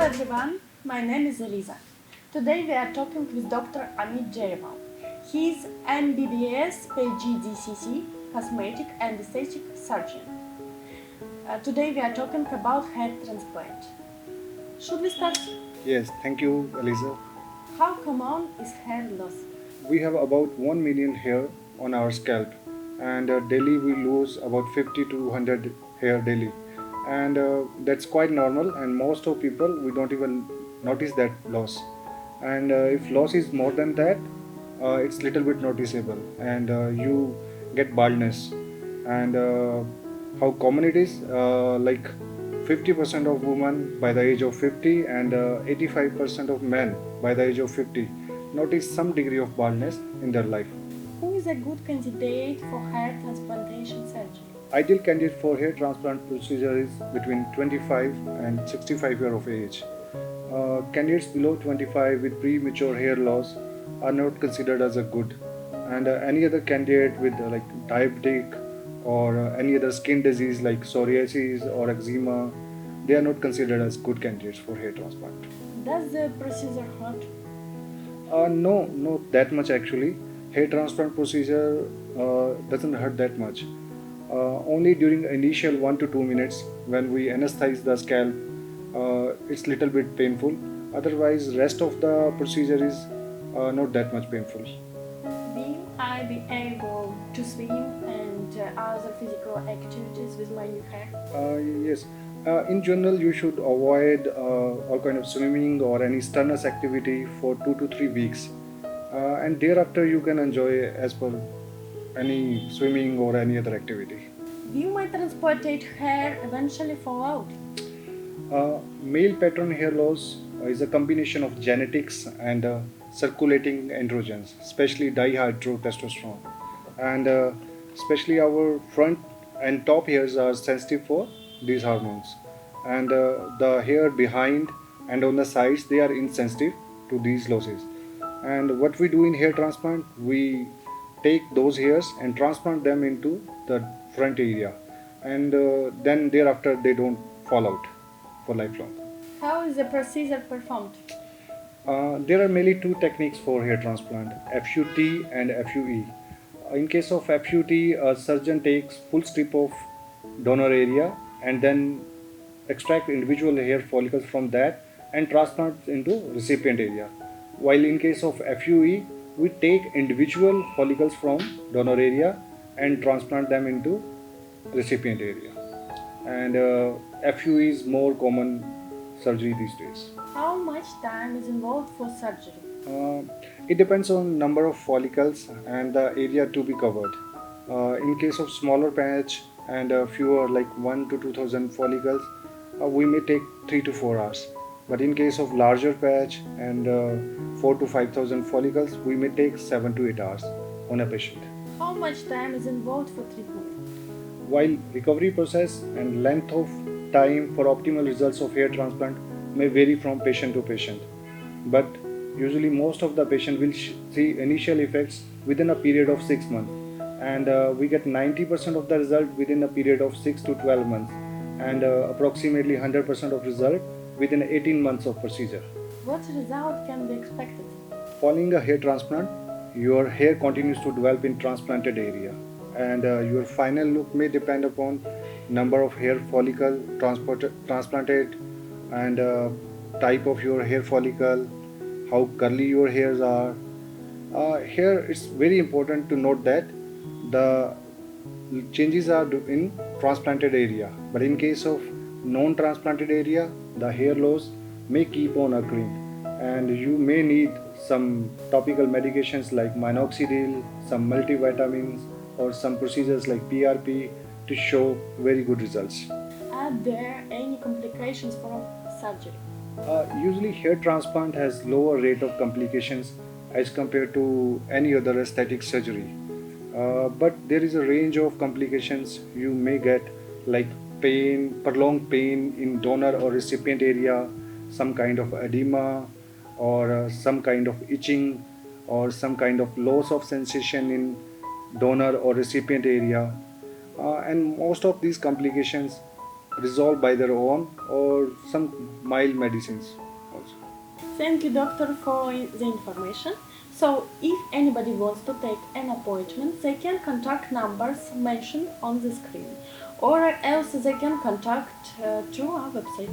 everyone, my name is Eliza. Today we are talking with Dr. Amit Jarewal. He is MBBS PGDCC, cosmetic and aesthetic surgeon. Today we are talking about hair transplant. Should we start? Yes, thank you, Eliza. How common is hair loss? We have about 1 million hair on our scalp, and daily we lose about 50 to 100 hair daily. And that's quite normal, and most of people we don't even notice that loss. And if loss is more than that, it's little bit noticeable, and you get baldness. And how common it is, like 50% of women by the age of 50 and 85% of men by the age of 50 notice some degree of baldness in their life. Who is a good candidate for hair transplantation surgery? Ideal candidate for hair transplant procedure is between 25 and 65 year of age. Candidates below 25 with premature hair loss are not considered as a good, and any other candidate with like diabetic or any other skin disease like psoriasis or eczema, they are not considered as good candidates for hair transplant. Does the procedure hurt? No, not that much actually. Hair transplant procedure doesn't hurt that much. Only during initial 1 to 2 minutes when we anesthetize the scalp, it's little bit painful. Otherwise, rest of the procedure is not that much painful. Will I be able to swim and other physical activities with my new hair? Yes. In general, you should avoid all kind of swimming or any strenuous activity for 2 to 3 weeks, and thereafter you can enjoy as per any swimming or any other activity. Will my transplanted hair eventually fall out? Male pattern hair loss is a combination of genetics and circulating androgens, especially dihydrotestosterone, and especially our front and top hairs are sensitive for these hormones, and the hair behind and on the sides they are insensitive to these losses. And what we do in hair transplant, we take those hairs and transplant them into the front area, and then thereafter they don't fall out for lifelong. How is the procedure performed? There are mainly two techniques for hair transplant, FUT and FUE. In case of FUT, a surgeon takes full strip of donor area and then extract individual hair follicles from that and transplant into recipient area. While in case of FUE, we take individual follicles from donor area and transplant them into recipient area. And FUE is more common surgery these days. How much time is involved for surgery? It depends on number of follicles and the area to be covered. In case of smaller patch and fewer like 1 to 2,000 follicles, we may take 3 to 4 hours. But in case of larger patch and 4 to 5,000 follicles, we may take 7 to 8 hours on a patient. How much time is involved for treatment? While recovery process and length of time for optimal results of hair transplant may vary from patient to patient, but usually most of the patient will see initial effects within a period of 6 months, and we get 90% of the result within a period of 6 to 12 months, and approximately 100% of result within 18 months of procedure. What result can be expected? Following a hair transplant, your hair continues to develop in transplanted area, and your final look may depend upon number of hair follicle transplanted, and type of your hair follicle, how curly your hairs are. Here it's very important to note that the changes are in transplanted area, but in case of non-transplanted area, the hair loss may keep on occurring, and you may need some topical medications like minoxidil, some multivitamins, or some procedures like PRP to show very good results. Are there any complications from surgery? Usually hair transplant has lower rate of complications as compared to any other aesthetic surgery. But there is a range of complications you may get, like pain, prolonged pain in donor or recipient area, some kind of edema, or some kind of itching, or some kind of loss of sensation in donor or recipient area. And most of these complications resolve by their own or some mild medicines also. Thank you, doctor, for the information. So, if anybody wants to take an appointment, they can contact numbers mentioned on the screen, or else they can contact through our website.